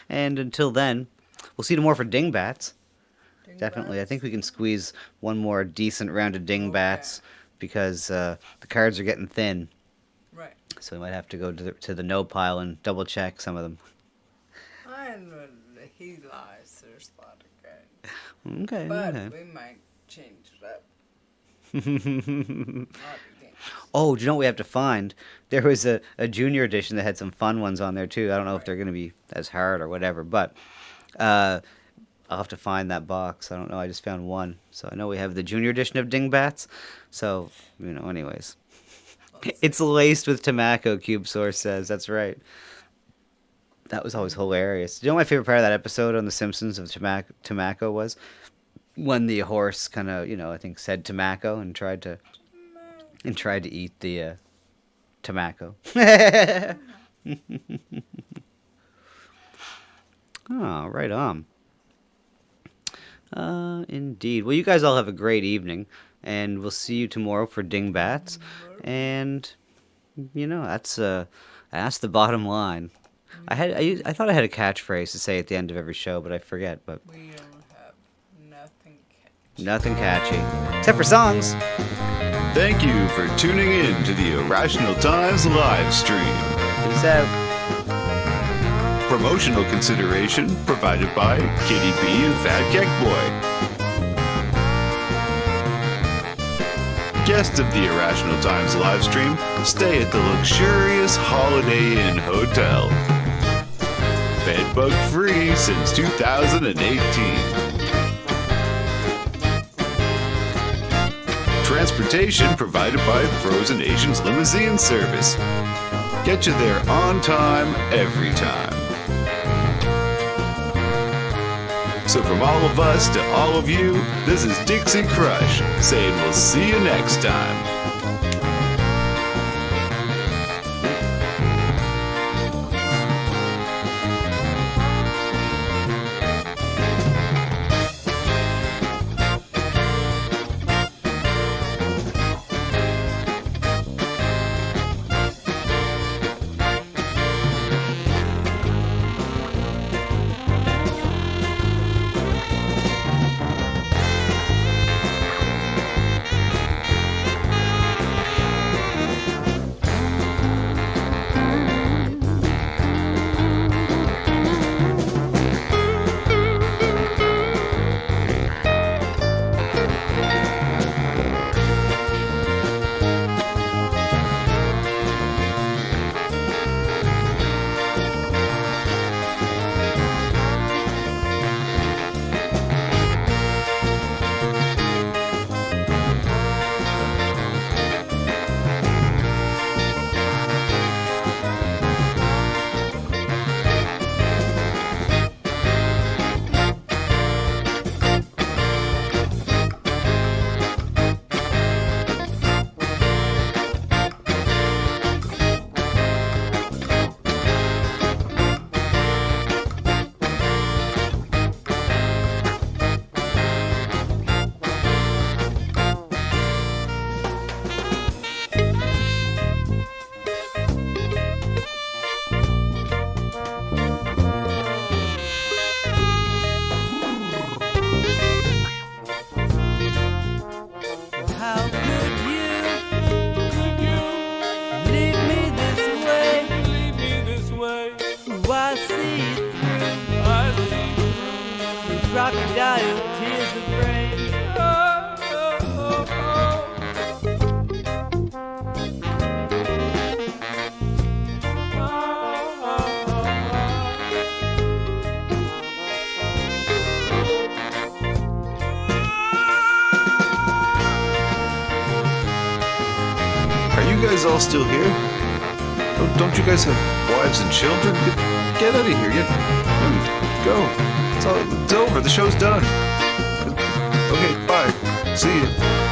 I: And until then, we'll see more for Dingbats. Definitely. I think we can squeeze one more decent round of Dingbats because the cards are getting thin.
G: Right.
I: So we might have to go to the no pile and double check some of them.
G: And he lies. There's a lot of cards.
I: Okay.
G: But
I: okay.
G: we might change it up.
I: Oh, do you know what we have to find? There was a junior edition that had some fun ones on there too. I don't know if they're going to be as hard or whatever, but I'll have to find that box. I don't know. I just found one. So I know we have the junior edition of Dingbats. So, anyways. It's laced with tobacco, Cube Source says. That's right. That was always hilarious. Do you know what my favorite part of that episode on The Simpsons of tobacco was? When the horse kind of, I think said tobacco and tried to eat the tobacco. Oh, right on. Indeed. Well, you guys all have a great evening, and we'll see you tomorrow for Dingbats. And that's the bottom line. I thought I had a catchphrase to say at the end of every show, but I forget. But
G: We don't have nothing catchy.
I: Nothing catchy, except for songs.
A: Thank you for tuning in to the Irrational Times live stream.
I: Peace out.
A: Promotional consideration provided by Kitty B and Fat Keck Boy. Guests of the Irrational Times live stream stay at the luxurious Holiday Inn Hotel. Bedbug free since 2018. Transportation provided by Frozen Asians Limousine Service. Get you there on time, every time. So from all of us to all of you, this is Dixie Crush saying we'll see you next time.
J: Crocodile tears of rain.
A: Are you guys all still here? Don't you guys have wives and children? Get out of here. Go. It's over. The show's done. Okay, bye. See you.